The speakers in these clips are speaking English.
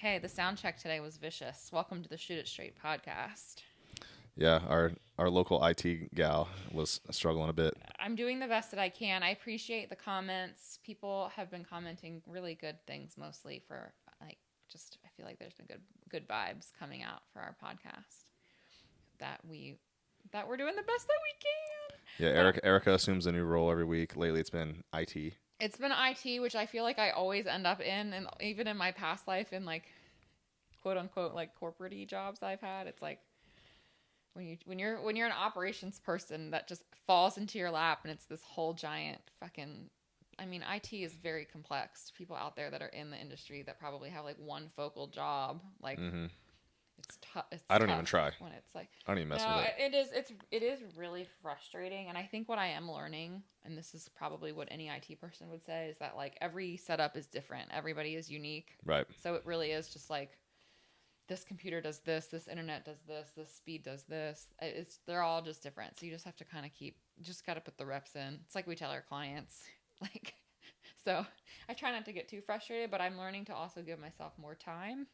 Hey, the sound check today was vicious. Welcome to the Shoot It Straight podcast. Yeah, our local IT gal was struggling a bit. I'm doing the best that I can. I appreciate the comments. People have been commenting really good things, mostly for just I feel like there's been good vibes coming out for our podcast. That we're doing the best that we can. Yeah, Erika assumes a new role every week. Lately, it's been IT. It's been IT, which I feel like I always end up in, and even in my past life, in like quote unquote like corporate-y jobs I've had, it's like when you're an operations person that just falls into your lap, and it's this whole giant fucking. I mean, IT is very complex. People out there that are in the industry that probably have like one focal job, like it's tough. I don't even try. When it's like I don't even mess with it. It is really frustrating, and I think what I am learning, and this is probably what any IT person would say, is that like every setup is different. Everybody is unique. Right. So it really is just like this computer does this internet does this speed does this. They're all just different. So you just have to kind of just got to put the reps in. It's like we tell our clients, like. So I try not to get too frustrated, but I'm learning to also give myself more time.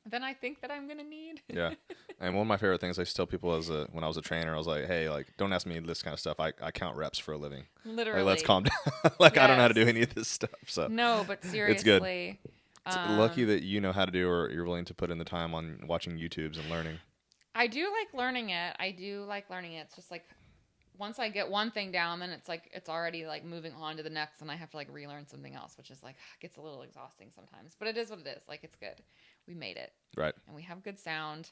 Than I think that I'm gonna need. Yeah, and one of my favorite things I used to tell people when I was a trainer, I was like, "Hey, like, don't ask me this kind of stuff. I count reps for a living. Literally, like, let's calm down. Like, yes. I don't know how to do any of this stuff. So no, but seriously, it's good. It's lucky that you know how to do, or you're willing to put in the time on watching YouTubes and learning. I do like learning it. It's just like once I get one thing down, then it's like it's already like moving on to the next, and I have to like relearn something else, which is like gets a little exhausting sometimes. But it is what it is. Like it's good. We made it. Right. And we have good sound,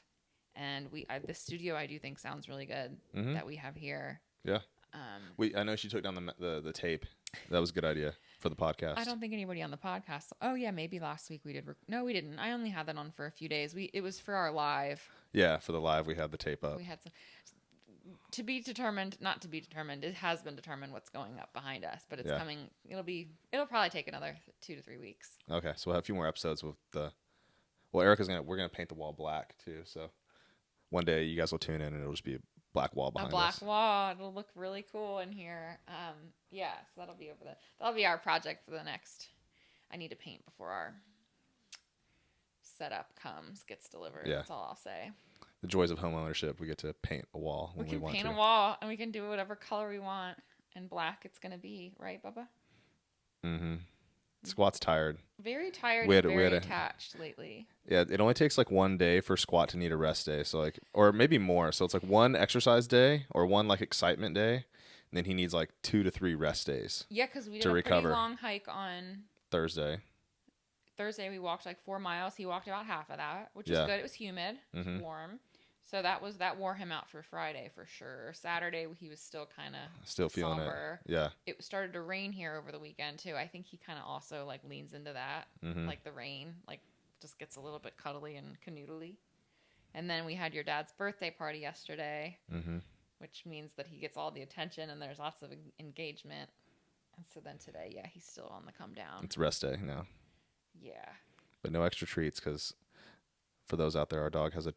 and the studio I do think sounds really good that we have here. Yeah. I know she took down the tape. That was a good idea for the podcast. I don't think anybody on the podcast. Oh yeah, maybe last week we did. No, we didn't. I only had that on for a few days. It was for our live. Yeah, for the live we had the tape up. We had some. To be determined, not to be determined. It has been determined what's going up behind us, but it's coming. It'll probably take another 2 to 3 weeks. Okay, so we'll have a few more episodes with the. Well, we're gonna paint the wall black too. So one day you guys will tune in and it'll just be a black wall behind us. A black wall. It'll look really cool in here. Yeah. So that'll be our project for the next. I need to paint before our setup gets delivered. Yeah. That's all I'll say. The joys of home ownership. We get to paint a wall when we want to. We can paint a wall, and we can do whatever color we want. And black it's gonna be, right, Bubba? Mm-hmm. Squat's tired. Very tired and very attached lately. Yeah, it only takes like one day for Squat to need a rest day. So like, or maybe more. So it's like one exercise day or one like excitement day. And then he needs like 2 to 3 rest days. Yeah, because we did a pretty long hike on Thursday. We walked like 4 miles. He walked about half of that, which is good. It was humid, warm. So that wore him out for Friday for sure. Saturday he was still kind of feeling somber. It. Yeah. It started to rain here over the weekend too. I think he kind of also like leans into that, like the rain, like just gets a little bit cuddly and canoodly. And then we had your dad's birthday party yesterday, which means that he gets all the attention and there's lots of engagement. And so then today, yeah, he's still on the come down. It's rest day now. Yeah. But no extra treats because for those out there, our dog has a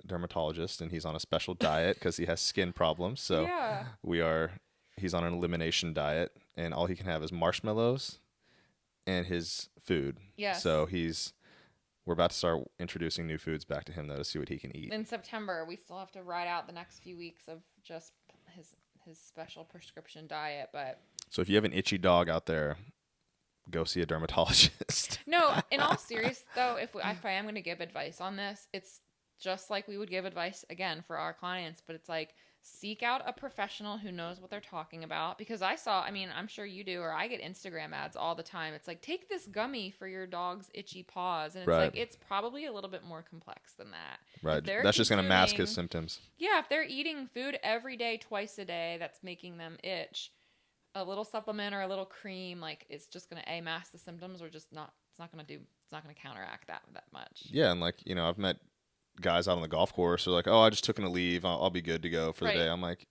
dermatologist and he's on a special diet because he has skin problems. So he's on an elimination diet and all he can have is marshmallows and his food. Yes. So we're about to start introducing new foods back to him though to see what he can eat. In September, we still have to ride out the next few weeks of just his special prescription diet. But so if you have an itchy dog out there, go see a dermatologist. No, in all seriousness though, if I am going to give advice on this, it's just like we would give advice again for our clients, but it's like seek out a professional who knows what they're talking about. Because I'm sure you do, or I get Instagram ads all the time. It's like, take this gummy for your dog's itchy paws. And it's like, it's probably a little bit more complex than that. Right. That's just going to mask his symptoms. Yeah. If they're eating food every day, twice a day, that's making them itch, a little supplement or a little cream, like it's just going to mask the symptoms or just not, it's not going to counteract that much. Yeah. And like, I've met guys out on the golf course are like, oh, I just took a leave. I'll be good to go for the day. I'm like,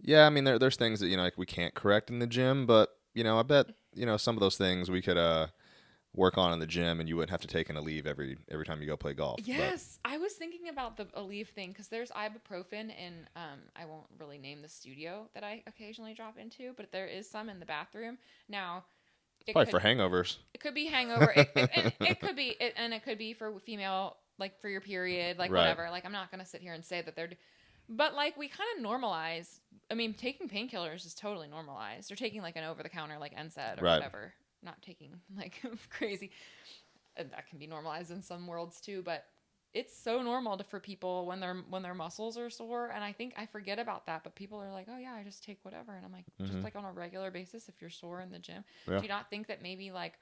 yeah, I mean, there's things that, like we can't correct in the gym, but, I bet, some of those things we could work on in the gym and you wouldn't have to take a leave every time you go play golf. Yes. I was thinking about a leave thing because there's ibuprofen in, I won't really name the studio that I occasionally drop into, but there is some in the bathroom. Now, Probably for hangovers. It could be hangover. It could be, and it could be for female, like for your period, like whatever. Like I'm not gonna sit here and say that but like we kind of normalize. I mean, taking painkillers is totally normalized. Or taking like an over the counter like NSAID or whatever. Not taking like crazy. That can be normalized in some worlds too, but it's so normal for people when their muscles are sore. And I think I forget about that, but people are like, oh yeah, I just take whatever. And I'm like, just like on a regular basis, if you're sore in the gym, do you not think that maybe like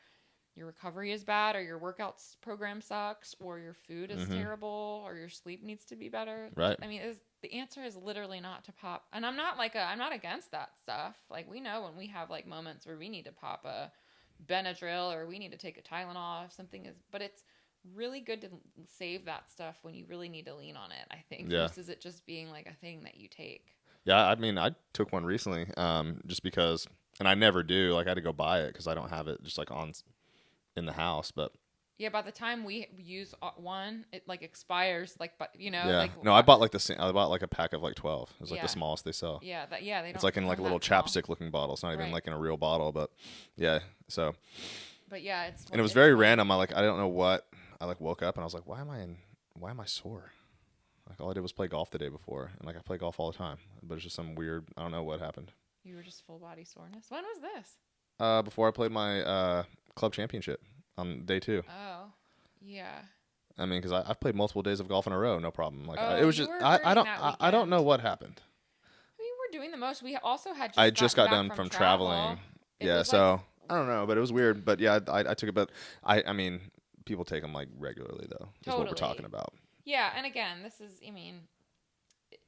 your recovery is bad, or your workouts program sucks, or your food is terrible, or your sleep needs to be better? Right. I mean, the answer is literally not to pop. And I'm not against that stuff. Like we know when we have like moments where we need to pop a Benadryl or we need to take a Tylenol if something is, but it's really good to save that stuff when you really need to lean on it, I think, versus it just being like a thing that you take. Yeah, I mean, I took one recently, just because, and I never do. Like, I had to go buy it because I don't have it just like in the house. But yeah, by the time we use one, it like expires. Like, but you know, like no, I bought like I bought like a pack of like 12. It was like the smallest they sell. Yeah, they don't. It's like in like a little chapstick looking bottle. It's not even like in a real bottle, but yeah. So. But yeah, and it was very random. I don't know what. I like woke up and I was like, why am I sore? Like all I did was play golf the day before, and like I play golf all the time, but it's just some weird. I don't know what happened. You were just full body soreness. When was this? Before I played my club championship on day 2. Oh, yeah. I mean, because I've played multiple days of golf in a row, no problem. Like it was just I don't know what happened. We were doing the most. We also had. I just got done from traveling. Yeah, so I don't know, but it was weird. But yeah, I took it. But I mean. People take them like regularly though. That's what we're talking about. Yeah, and again, this is. I mean,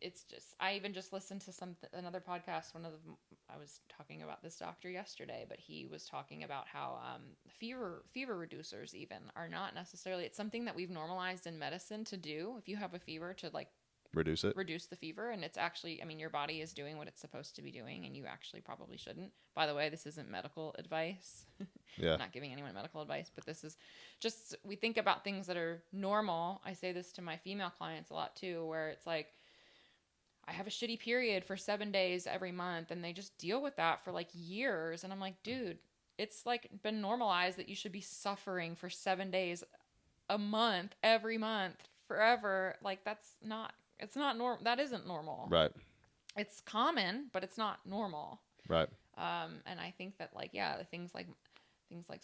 it's just. I even just listened to another podcast. I was talking about this doctor yesterday, but he was talking about how fever reducers even are not necessarily. It's something that we've normalized in medicine to do. If you have a fever, to like reduce the fever, and it's actually. I mean, your body is doing what it's supposed to be doing, and you actually probably shouldn't. By the way, this isn't medical advice. Yeah. I'm not giving anyone medical advice, but this is just, we think about things that are normal. I say this to my female clients a lot too, where it's like, I have a shitty period for 7 days every month, and they just deal with that for like years. And I'm like, dude, it's like been normalized that you should be suffering for 7 days a month, every month, forever. Like that isn't normal. Right. It's common, but it's not normal. Right. And I think that like, yeah, the things like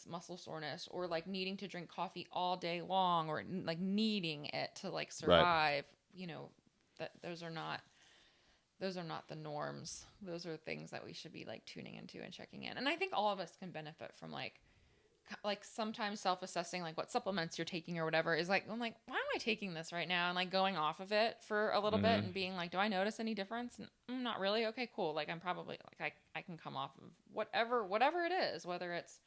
muscle soreness, or like needing to drink coffee all day long, or like needing it to like survive, you know, that those are not the norms. Those are things that we should be like tuning into and checking in. And I think all of us can benefit from like sometimes self-assessing like what supplements you're taking or whatever is like, I'm like, why am I taking this right now? And like going off of it for a little bit and being like, do I notice any difference? And not really. Okay, cool. Like I'm probably like, I can come off of whatever it is, whether it's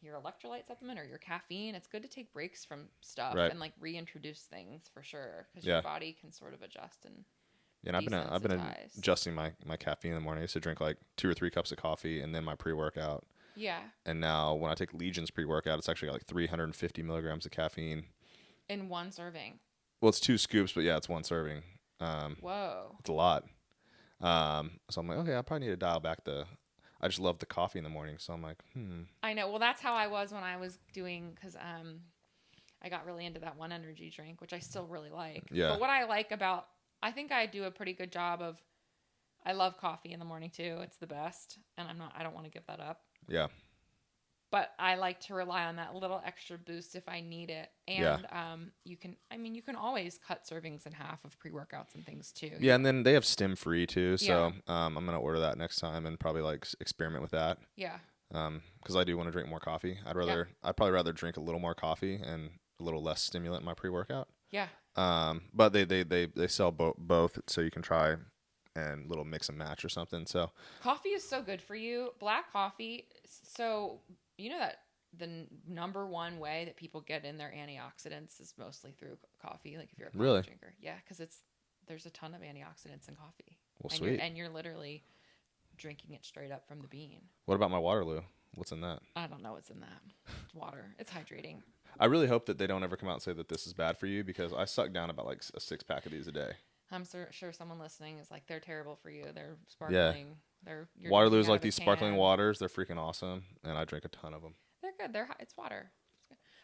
your electrolyte supplement or your caffeine. It's good to take breaks from stuff and like reintroduce things for sure. Cause your body can sort of adjust and I've been adjusting my caffeine in the morning. I used to drink like 2 or 3 cups of coffee and then my pre-workout. Yeah. And now when I take Legion's pre-workout, it's actually got like 350 milligrams of caffeine. In one serving? Well, it's 2 scoops, but yeah, it's 1 serving. Whoa. It's a lot. So I'm like, okay, I probably need to dial back I just love the coffee in the morning. So I'm like, I know. Well, that's how I was when I was doing, because I got really into that one energy drink, which I still really like. Yeah. But what I like I think I do a pretty good job of, I love coffee in the morning too. It's the best. And I don't want to give that up. Yeah. But I like to rely on that little extra boost if I need it. And you can always cut servings in half of pre-workouts and things too. Yeah, and then they have stim free too. So I'm going to order that next time and probably like experiment with that. Yeah. Because I do want to drink more coffee. I'd probably rather drink a little more coffee and a little less stimulant in my pre-workout. Yeah. But they sell both, so you can try and little mix and match or something. So coffee is so good for you. Black coffee. So you know that the number one way that people get in their antioxidants is mostly through coffee. Like if you're a coffee drinker, yeah, because there's a ton of antioxidants in coffee. Well, sweet. And you're literally drinking it straight up from the bean. What about my Waterloo? What's in that? I don't know what's in that. It's water. It's hydrating. I really hope that they don't ever come out and say that this is bad for you, because I suck down about like a 6-pack of these a day. I'm sure someone listening is like, they're terrible for you. They're sparkling. You're Waterloo's drinking out like of a these sparkling can. waters. They're freaking awesome, and I drink a ton of them. They're good. It's water.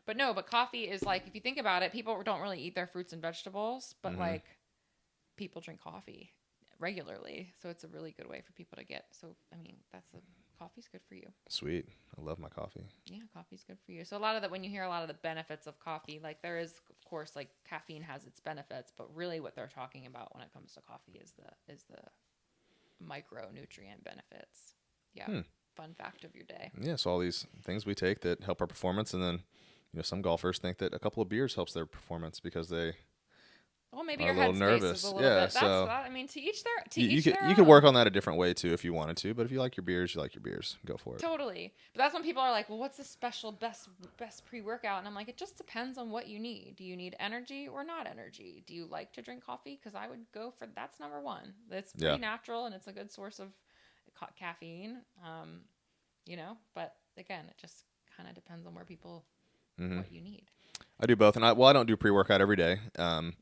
But no, but coffee is like, if you think about it, people don't really eat their fruits and vegetables, but like people drink coffee regularly. So it's a really good way for people to get. So, I mean, coffee's good for you. Sweet. I love my coffee. Yeah, coffee's good for you. So a lot of when you hear a lot of the benefits of coffee, like there is, of course, like caffeine has its benefits, but really what they're talking about when it comes to coffee is the micronutrient benefits. Yeah. Fun fact of your day. Yeah. So all these things we take that help our performance, and then, some golfers think that a couple of beers helps their performance because they maybe are your a little headspace nervous. is a little bit. So I mean, to each their. You could work on that a different way too if you wanted to. But if you like your beers, you like your beers. Go for it. Totally. But that's when people are like, "Well, what's the special best pre-workout?" And I'm like, it just depends on what you need. Do you need energy or not energy? Do you like to drink coffee? Because I would go for that's number one. It's pretty natural and it's a good source of caffeine. But again, it just kind of depends on where people what you need. I do both, and I don't do pre-workout every day. And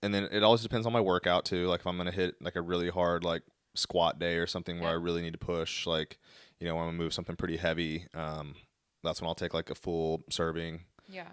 then it always depends on my workout too. Like if I'm gonna hit like a really hard like squat day or something where I really need to push, like when I'm gonna move something pretty heavy, that's when I'll take like a full serving. Yeah.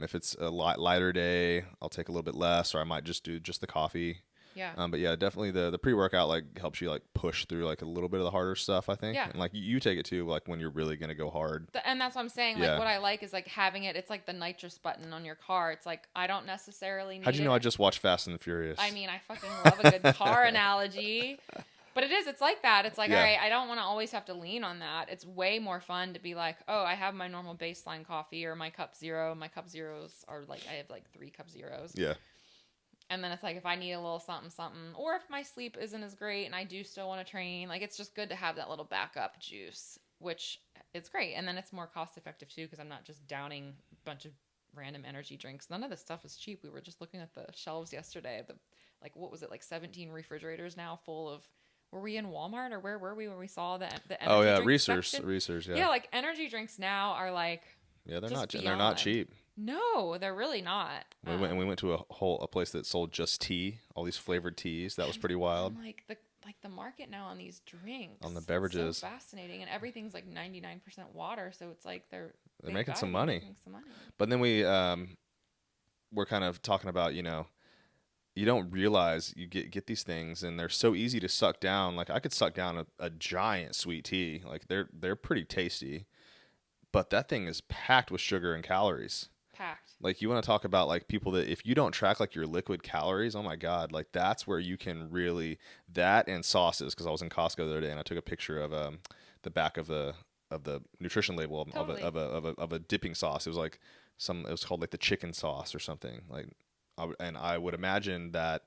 If it's a lighter day, I'll take a little bit less, or I might just do just the coffee. Yeah. But yeah, definitely the pre-workout like helps you like push through like a little bit of the harder stuff, I think. Yeah. And like you take it too, like when you're really gonna go hard. And that's what I'm saying. Like what I like is like having it. It's like the nitrous button on your car. It's like I don't necessarily need. How'd you know I just watched Fast and the Furious? I mean, I fucking love a good car analogy. But it's like that. It's like, all right, I don't want to always have to lean on that. It's way more fun to be like, oh, I have my normal baseline coffee or my Cup Zero. My Cup Zeros are like, I have like 3 Cup Zeros. Yeah. And then it's like if I need a little something, or if my sleep isn't as great and I do still want to train, like it's just good to have that little backup juice, which it's great. And then it's more cost effective too, because I'm not just downing a bunch of random energy drinks. None of this stuff is cheap. We were just looking at the shelves yesterday. What was it, like 17 refrigerators now full of. Were we in Walmart or where were we when we saw the energy drink section? Research, yeah. Yeah, like energy drinks now are like. Yeah, they're not cheap. No, they're really not. We went to a place that sold just tea, all these flavored teas. That was pretty wild. And the market now on these drinks, on the beverages, it's so fascinating, and everything's like 99% water, so it's like they're making some money. But then we're kind of talking about you don't realize you get these things, and they're so easy to suck down. Like I could suck down a giant sweet tea. Like they're pretty tasty, but that thing is packed with sugar and calories. Packed. Like you want to talk about like people that if you don't track like your liquid calories, oh my God, like that's where you can really that and sauces. Because I was in Costco the other day and I took a picture of the back of the nutrition label of a dipping sauce. It was like it was called like the chicken sauce or something. Like, and I would imagine that.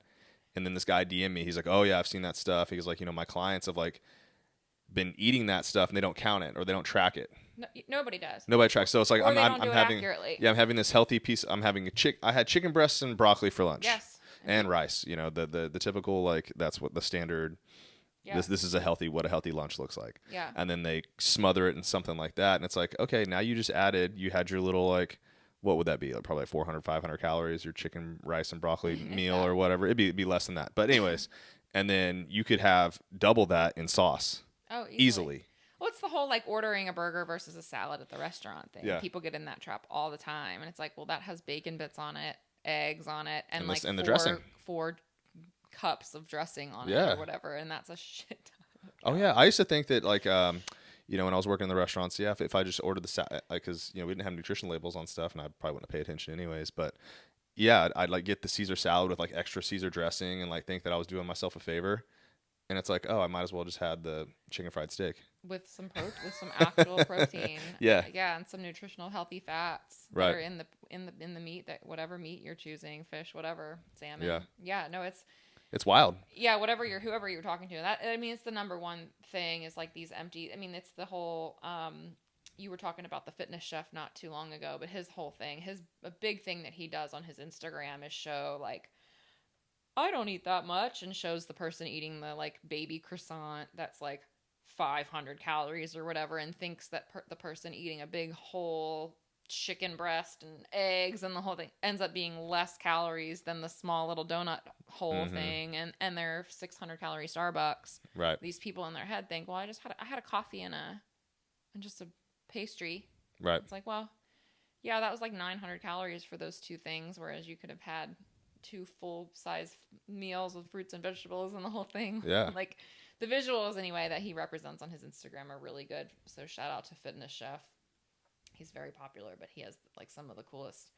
And then this guy DM'd me. He's like, "Oh yeah, I've seen that stuff." He's like, my clients have like been eating that stuff and they don't count it or they don't track it. No, nobody does. Nobody tracks. So it's like I'm having accurately. Yeah, I'm having this healthy piece. I'm having I had chicken breasts and broccoli for lunch. Yes. And rice. The typical like that's what the standard. Yeah. This is what a healthy lunch looks like. Yeah. And then they smother it in something like that, and it's like, okay, now you had your little like, what would that be? Like probably 400, 500 calories. Your chicken, rice, and broccoli meal or whatever. It'd be less than that. But anyways, and then you could have double that in sauce. Oh, easily. Well, it's the whole like ordering a burger versus a salad at the restaurant thing. Yeah. People get in that trap all the time, and it's like, well, that has bacon bits on it, eggs on it, and the dressing. 4 cups of dressing on it or whatever, and that's a shit ton. Oh yeah, I used to think that like when I was working in the restaurants, if I just ordered the salad, because we didn't have nutrition labels on stuff, and I probably wouldn't pay attention anyways, but yeah, I'd like get the Caesar salad with like extra Caesar dressing and like think that I was doing myself a favor. And it's like, oh, I might as well just had the chicken fried steak with some actual protein. Yeah, and some nutritional healthy fats right. that are in the meat, that whatever meat you're choosing, fish, whatever, salmon. Yeah. No, it's wild. Yeah, whoever you're talking to. That it's the number one thing is like these empty. I mean, it's the whole. You were talking about the fitness chef not too long ago, but his whole thing, a big thing that he does on his Instagram is show like, I don't eat that much, and shows the person eating the like baby croissant that's like 500 calories or whatever, and thinks that the person eating a big whole chicken breast and eggs and the whole thing ends up being less calories than the small little donut hole thing, and their 600 calorie Starbucks. Right. These people in their head think, well, I had a coffee and just a pastry. Right. It's like, well, yeah, that was like 900 calories for those two things, whereas you could have had 2 full-size meals with fruits and vegetables and the whole thing. Yeah. Like, the visuals, anyway, that he represents on his Instagram are really good. So shout out to Fitness Chef. He's very popular, but he has like some of the coolest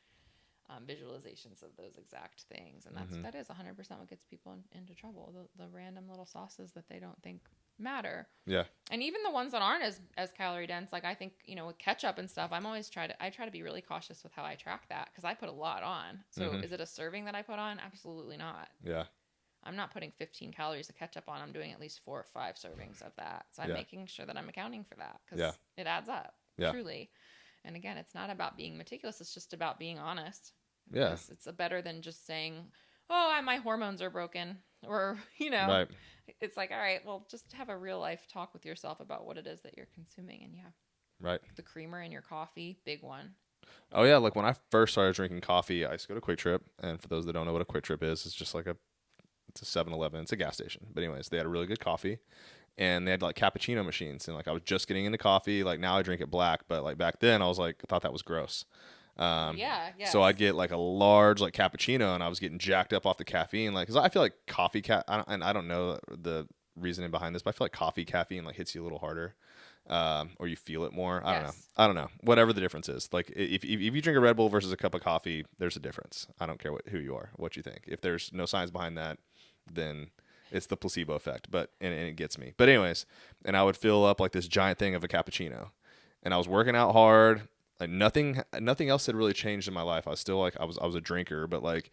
visualizations of those exact things. And that is 100% what gets people into trouble. The random little sauces that they don't think matter. Yeah. And even the ones that aren't as calorie dense, like I think, with ketchup and stuff, I try to be really cautious with how I track that, because I put a lot on. So is it a serving that I put on? Absolutely not. Yeah. I'm not putting 15 calories of ketchup on. I'm doing at least 4 or 5 servings of that. So I'm making sure that I'm accounting for that, because it adds up. Yeah. Truly. And again, it's not about being meticulous. It's just about being honest. Yeah. It's better than just saying, oh, my hormones are broken, or, Right. It's like, all right, well, just have a real life talk with yourself about what it is that you're consuming. And Right. the creamer in your coffee, big one. Oh yeah, like when I first started drinking coffee, I used to go to Quick Trip, and for those that don't know what a Quick Trip is, it's just like it's a 7-Eleven, it's a gas station. But anyways, they had a really good coffee, and they had like cappuccino machines, and like I was just getting into coffee. Like now I drink it black, but like back then I thought that was gross. Yeah. So I'd get like a large like cappuccino, and I was getting jacked up off the caffeine, like, because I feel like coffee I don't know the reasoning behind this, but I feel like coffee caffeine like hits you a little harder, or you feel it more. I don't know. Whatever the difference is, like if you drink a Red Bull versus a cup of coffee, there's a difference. I don't care who you are, what you think. If there's no science behind that, then it's the placebo effect. But and it gets me. But anyways, and I would fill up like this giant thing of a cappuccino, and I was working out hard. Like nothing else had really changed in my life. I was still like I was a drinker, but like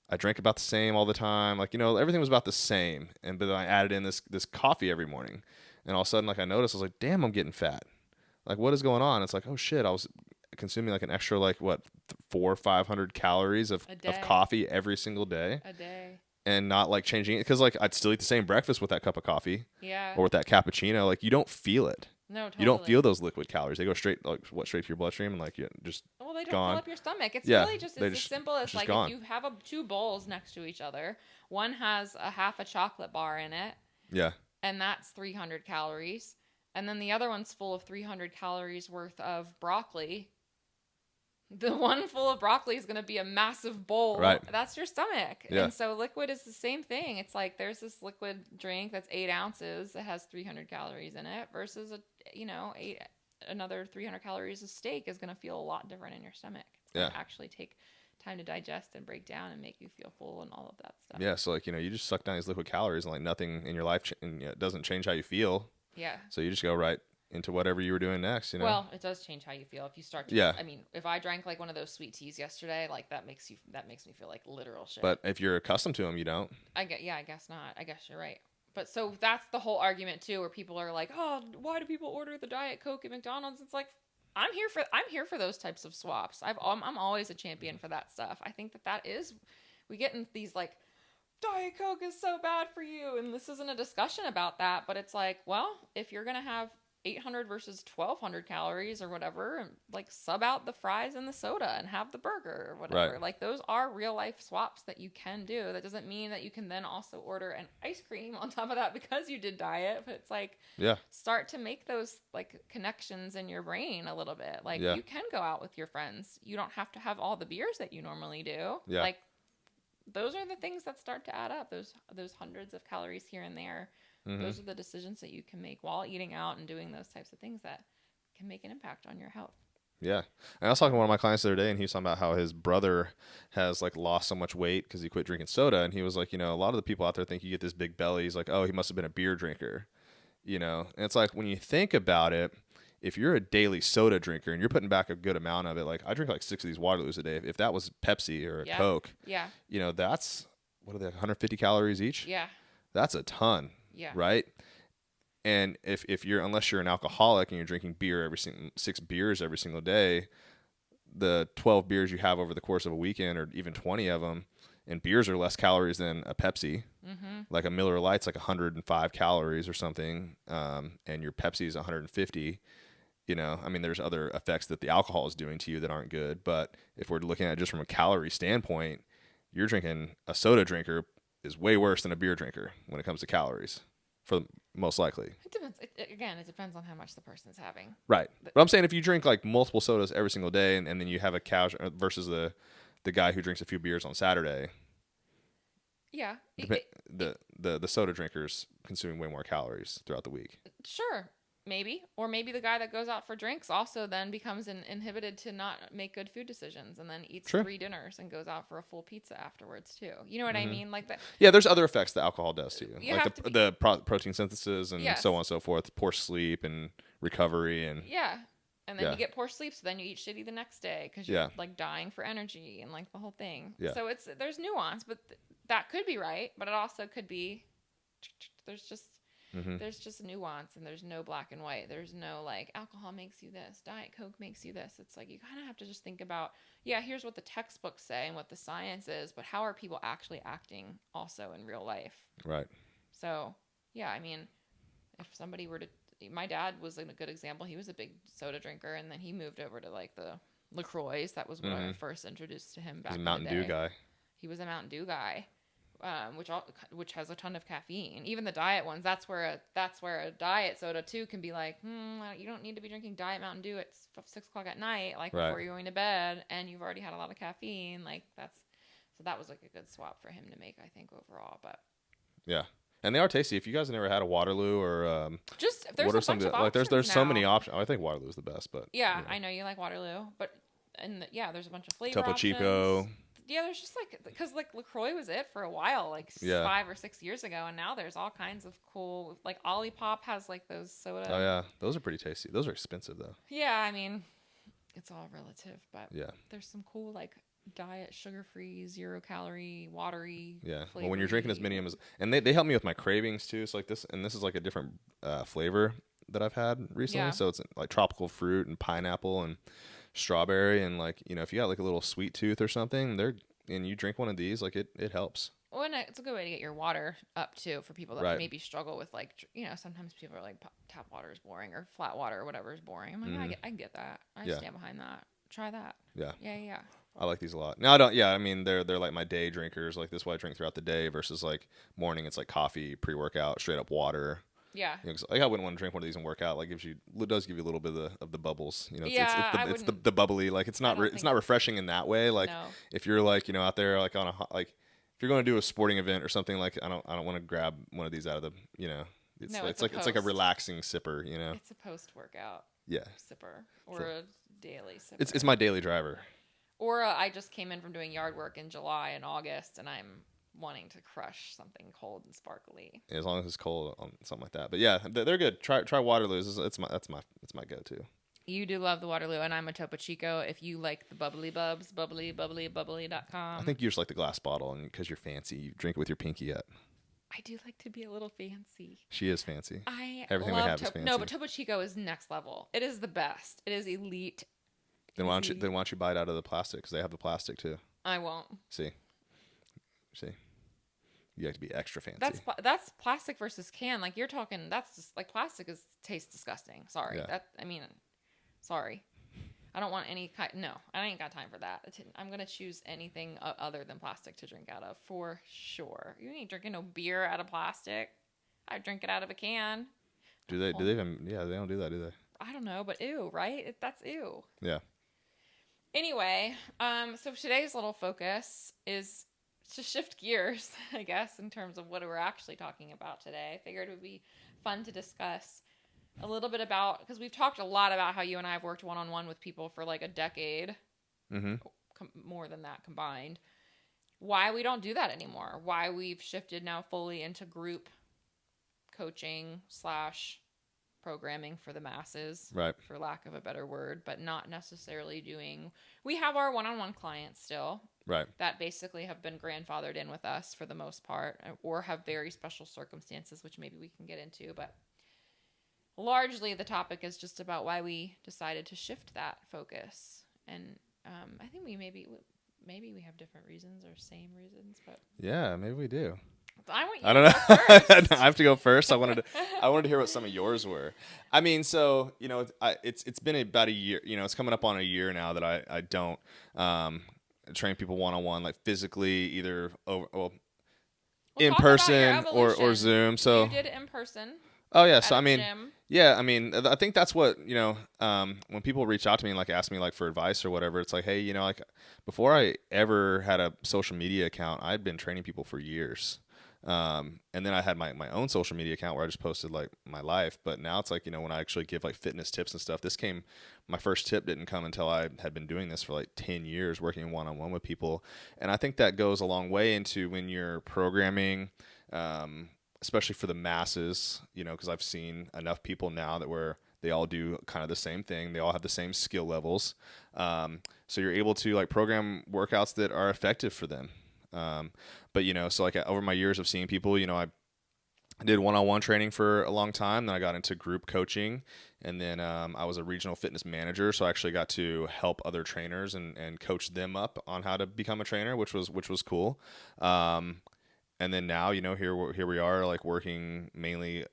I drank about the same all the time. Like, everything was about the same. But then I added in this coffee every morning, and all of a sudden, like I noticed, I was like, damn, I'm getting fat. Like, what is going on? It's like, oh shit, I was consuming like an extra like 400 or 500 calories of coffee every single day. A day. And not like changing it, because like I'd still eat the same breakfast with that cup of coffee. Yeah. Or with that cappuccino. Like, you don't feel it. No, totally. You don't feel those liquid calories. They go straight to your bloodstream, and like you just they don't gone. fill up your stomach. It's really just as simple as like gone. if you have 2 bowls next to each other, one has a half a chocolate bar in it. Yeah. And that's 300 calories. And then the other one's full of 300 calories worth of broccoli. The one full of broccoli is going to be a massive bowl. Right. That's your stomach. Yeah. And so liquid is the same thing. It's like there's this liquid drink that's 8 ounces that has 300 calories in it versus another 300 calories of steak is going to feel a lot different in your stomach. It's going to actually take time to digest and break down and make you feel full and all of that stuff. Yeah. So like, you just suck down these liquid calories, and like nothing in your life it doesn't change how you feel. Yeah. So you just go right into whatever you were doing next, Well, it does change how you feel if you start to. Yeah. I mean, if I drank like one of those sweet teas yesterday, like that makes me feel like literal shit. But if you're accustomed to them, you don't. I guess not. I guess you're right. But so that's the whole argument too, where people are like, "Oh, why do people order the Diet Coke at McDonald's?" It's like, I'm here for those types of swaps. I'm always a champion for that stuff. I think that is, we get in these like, Diet Coke is so bad for you, and this isn't a discussion about that, but it's like, well, if you're gonna have 800 versus 1200 calories or whatever, and like sub out the fries and the soda and have the burger or whatever. Right. Like those are real life swaps that you can do. That doesn't mean that you can then also order an ice cream on top of that because you did diet, but it's like, start to make those like connections in your brain a little bit. Like you can go out with your friends. You don't have to have all the beers that you normally do. Yeah. Like those are the things that start to add up. Those hundreds of calories here and there. Mm-hmm. Those are the decisions that you can make while eating out and doing those types of things that can make an impact on your health. Yeah. And I was talking to one of my clients the other day, and he was talking about how his brother has like lost so much weight because he quit drinking soda. And he was like, a lot of the people out there think you get this big belly. He's like, oh, he must have been a beer drinker, And it's like, when you think about it, if you're a daily soda drinker and you're putting back a good amount of it, like I drink like 6 of these Waterloos a day. If that was Pepsi or a Coke, that's, what are they, 150 calories each? Yeah. That's a ton. Yeah. Right. And unless you're an alcoholic and you're drinking beer 6 beers every single day, the 12 beers you have over the course of a weekend, or even 20 of them, and beers are less calories than a Pepsi. Mm-hmm. Like a Miller Lite's like 105 calories or something, and your Pepsi is 150. you know, I mean, there's other effects that the alcohol is doing to you that aren't good. But if we're looking at it just from a calorie standpoint, you're drinking a soda drinker is way worse than a beer drinker when it comes to calories, for most likely. It depends. Again, it depends on how much the person's having. Right. But I'm saying if you drink like multiple sodas every single day and then you have a casual versus the guy who drinks a few beers on Saturday. Yeah. The soda drinkers consuming way more calories throughout the week. Sure. Maybe. Or maybe the guy that goes out for drinks also then becomes inhibited to not make good food decisions and then eats 3 dinners and goes out for a full pizza afterwards too. You know what I mean? Like that. Yeah, there's other effects that alcohol does to you. Like the protein synthesis and yes. so on and so forth, poor sleep and recovery and yeah. And then you get poor sleep, so then you eat shitty the next day because you're like dying for energy and like the whole thing. Yeah. So there's nuance, but that could be right, but it also could be there's just nuance and there's no black and white. There's no like alcohol makes you this, Diet Coke makes you this. It's like you kind of have to just think about, here's what the textbooks say and what the science is, but how are people actually acting also in real life? Right. So, I mean, if somebody were to, my dad was a good example. He was a big soda drinker and then he moved over to like the LaCroix. That was when I first introduced to him back in the day. He's a Mountain Dew guy. He was a Mountain Dew guy. Which has a ton of caffeine. Even the diet ones, that's where a diet soda too can be like, you don't need to be drinking diet Mountain Dew at 6 o'clock at night, like before you're going to bed, and you've already had a lot of caffeine. Like so that was like a good swap for him to make, I think, overall. But yeah, and they are tasty. If you guys have never had a Waterloo or just there's a bunch of like there's now. So many options. I think Waterloo is the best, but I know you like Waterloo, but there's a bunch of flavor Topo options. Chico. Yeah, there's just like, because like LaCroix was it for a while, like 5 or 6 years ago, and now there's all kinds of cool, like Olipop has like those soda. Oh yeah, those are pretty tasty. Those are expensive though. Yeah, I mean, it's all relative, but yeah, there's some cool like diet, sugar-free, 0-calorie, watery. Yeah, well, when you're drinking as many of them and they help me with my cravings too. So like this, and this is like a different flavor that I've had recently. Yeah. So it's like tropical fruit and pineapple and strawberry, and like, you know, if you got like a little sweet tooth or something, and you drink one of these, like it helps. Well, and it's a good way to get your water up too for people that maybe struggle with, like, you know, sometimes people are like tap water is boring or flat water or whatever is boring. I'm like, I get that. I stand behind that. Try that. Yeah. Yeah. I like these a lot. Now I don't. Yeah, I mean they're like my day drinkers. Like this is what I drink throughout the day versus like morning. It's like coffee, pre-workout, straight up water. Yeah. You know, like I wouldn't want to drink one of these and work out. Like it does give you a little bit of the bubbles. You know, it's the bubbly. Like it's not it's not refreshing in that way. Like if you're like, you know, out there like on a like if you're going to do a sporting event or something, like I don't want to grab one of these out of the, you know, it's like a relaxing sipper. You know, it's a post-workout. Yeah. Sipper or a daily sipper. It's my daily driver. Or I just came in from doing yard work in July and August, and I'm wanting to crush something cold and sparkly. As long as it's cold, something like that. But yeah, they're good. Try Waterloo. It's my go-to. You do love the Waterloo, and I'm a Topo Chico. If you like the bubbly bubs, bubbly.com. I think you just like the glass bottle, and because you're fancy, you drink it with your pinky up. I do like to be a little fancy. She is fancy. Everything we have is fancy. No, but Topo Chico is next level. It is the best. It is elite. Then why don't you buy it out of the plastic? Because they have the plastic too. I won't. See. You have to be extra fancy. That's plastic versus can. Like you're talking. That's just like plastic tastes disgusting. Sorry. Yeah. Sorry. I don't want any kind. No, I ain't got time for that. I'm gonna choose anything other than plastic to drink out of for sure. You ain't drinking no beer out of plastic. I drink it out of a can. Do they even? Yeah, they don't do that, do they? I don't know, but ew, right? That's ew. Yeah. Anyway, so today's little focus is to shift gears, I guess, in terms of what we're actually talking about today. I figured it would be fun to discuss a little bit about, because we've talked a lot about how you and I have worked one-on-one with people for like a decade, more than that combined. Why we don't do that anymore. Why we've shifted now fully into group coaching / programming for the masses, right, for lack of a better word, but not necessarily doing. We have our one-on-one clients still, right, that basically have been grandfathered in with us for the most part, or have very special circumstances, which maybe we can get into. But largely, the topic is just about why we decided to shift that focus, and I think we maybe we have different reasons or same reasons, but yeah, maybe we do. I want you I don't to know. go first. I have to go first. I wanted to hear what some of yours were. I mean, so it's been about a year. It's coming up on a year now that I don't train people one-on-one, like physically, either in talk about your person or evolution. Zoom. So You did it in person oh yeah, at so I a mean, gym. yeah, I mean, I think that's what when people reach out to me and like ask me like for advice or whatever, it's like, hey, like before I ever had a social media account, I'd been training people for years. And then I had my own social media account where I just posted like my life. But now it's like, when I actually give like fitness tips and stuff, my first tip didn't come until I had been doing this for like 10 years, working one-on-one with people. And I think that goes a long way into when you're programming, especially for the masses, because I've seen enough people now that where they all do kind of the same thing. They all have the same skill levels. So you're able to like program workouts that are effective for them. But so like over my years of seeing people, I did one-on-one training for a long time. Then I got into group coaching, and then I was a regional fitness manager, so I actually got to help other trainers and coach them up on how to become a trainer, which was cool. And then now, here we are, like working mainly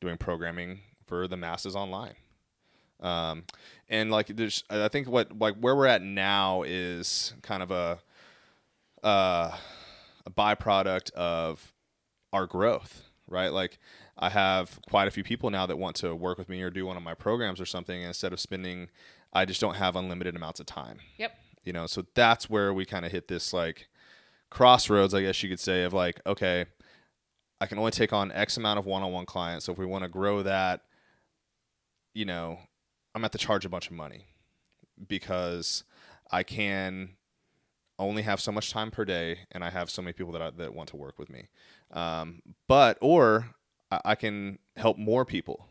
doing programming for the masses online. And like I think where we're at now is kind of a byproduct of our growth, right? Like I have quite a few people now that want to work with me or do one of my programs or something. And instead of I just don't have unlimited amounts of time. Yep. So that's where we kind of hit this like crossroads, I guess you could say, of like, okay, I can only take on X amount of one-on-one clients. So if we want to grow that, I'm going to have to charge a bunch of money because I can only have so much time per day, and I have so many people that want to work with me. Or I can help more people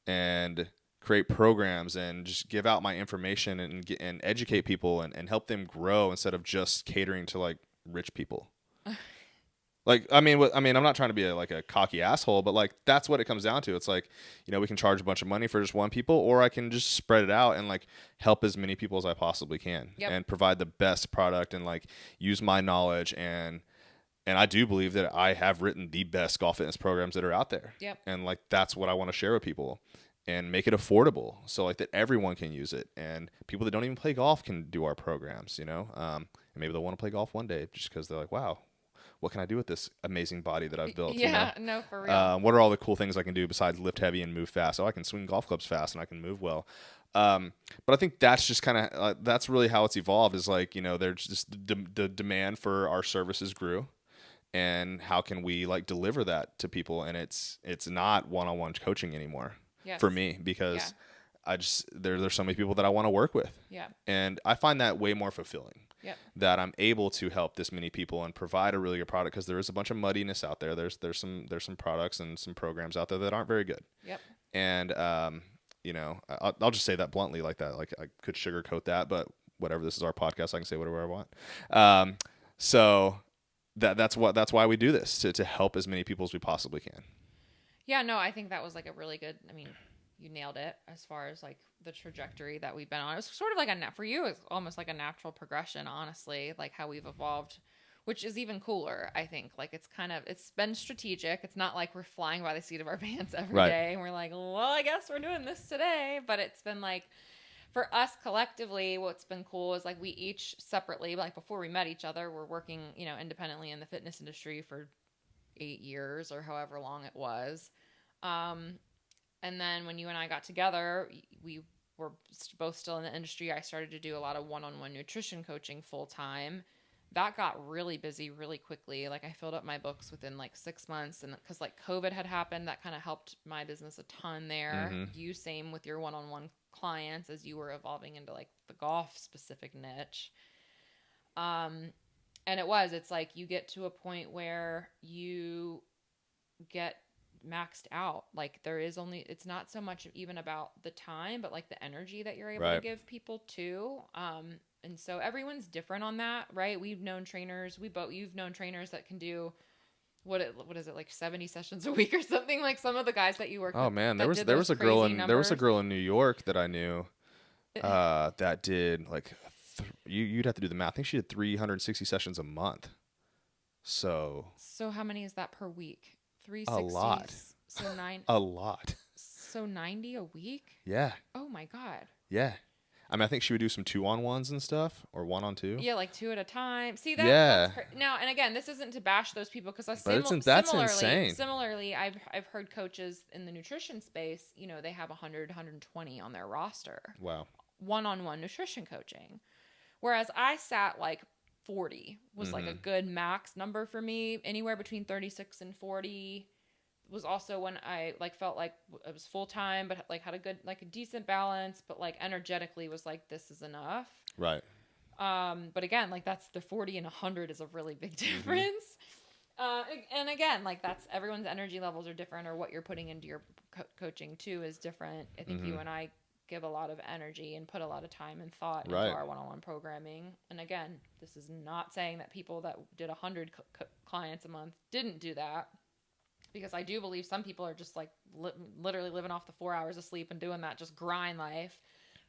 and create programs and just give out my information and educate people and help them grow instead of just catering to like rich people. Like, I mean, I'm not trying to be a cocky asshole, but like that's what it comes down to. It's like, we can charge a bunch of money for just one people, or I can just spread it out and like help as many people as I possibly can. Yep. And provide the best product and like use my knowledge and I do believe that I have written the best golf fitness programs that are out there. Yep. And like that's what I want to share with people and make it affordable so like that everyone can use it and people that don't even play golf can do our programs, and maybe they'll want to play golf one day just because they're like, wow, what can I do with this amazing body that I've built? Yeah, no, for real. What are all the cool things I can do besides lift heavy and move fast? Oh, I can swing golf clubs fast and I can move well. But I think that's just kind of that's really how it's evolved. Is like there's just the demand for our services grew, and how can we like deliver that to people? And it's not one-on-one coaching anymore for me because there's so many people that I want to work with. Yeah. And I find that way more fulfilling. Yep. That I'm able to help this many people and provide a really good product because there is a bunch of muddiness out there. There's some products and some programs out there that aren't very good. Yep. And I'll just say that bluntly like that. Like I could sugarcoat that, but whatever. This is our podcast. I can say whatever I want. So that's why we do this to help as many people as we possibly can. Yeah. No, I think that was like a really good. I mean, you nailed it as far as like the trajectory that we've been on. It was sort of like for you, it's almost like a natural progression, honestly, like how we've evolved, which is even cooler. I think like it's been strategic. It's not like we're flying by the seat of our pants every day and we're like, well, I guess we're doing this today. But it's been like, for us collectively, what's been cool is like we each separately, like before we met each other, we're working, independently in the fitness industry for 8 years or however long it was. And then when you and I got together, we were both still in the industry. I started to do a lot of one-on-one nutrition coaching full time. That got really busy really quickly. Like I filled up my books within like 6 months, and because like COVID had happened, that kind of helped my business a ton there. Mm-hmm. You same with your one-on-one clients as you were evolving into like the golf specific niche. And it's like you get to a point where you get maxed out. Like it's not so much even about the time, but like the energy that you're able to give people too. And so everyone's different on that, right? You've known trainers that can do what is it, like 70 sessions a week or something, like some of the guys that you work with. Oh man, there was a girl in New York that I knew that did like you'd have to do the math. I think she did 360 sessions a month. So how many is that per week? A 360. lot. So A lot. So 90 a week? Yeah. Oh my God. Yeah. I mean, I think she would do some 2-on-1s and stuff, or 1-on-2. Yeah, like 2 at a time. See, Yeah. now, and again, this isn't to bash those people because That's insane. similarly, I've heard coaches in the nutrition space, you know, they have 100, 120 on their roster. Wow. One-on-one nutrition coaching. Whereas I sat like 40 was like a good max number for me. Anywhere between 36 and 40 was also when I like felt like it was full time, but like had a good, like a decent balance, but like energetically was like, this is enough. Right. But again, like that's the 40 and 100 is a really big difference. And again, like that's everyone's energy levels are different, or what you're putting into your coaching too is different. I think you and I give a lot of energy and put a lot of time and thought into our one-on-one programming. And again, this is not saying that people that did 100 clients a month didn't do that. Because I do believe some people are just like literally living off the 4 hours of sleep and doing that just grind life.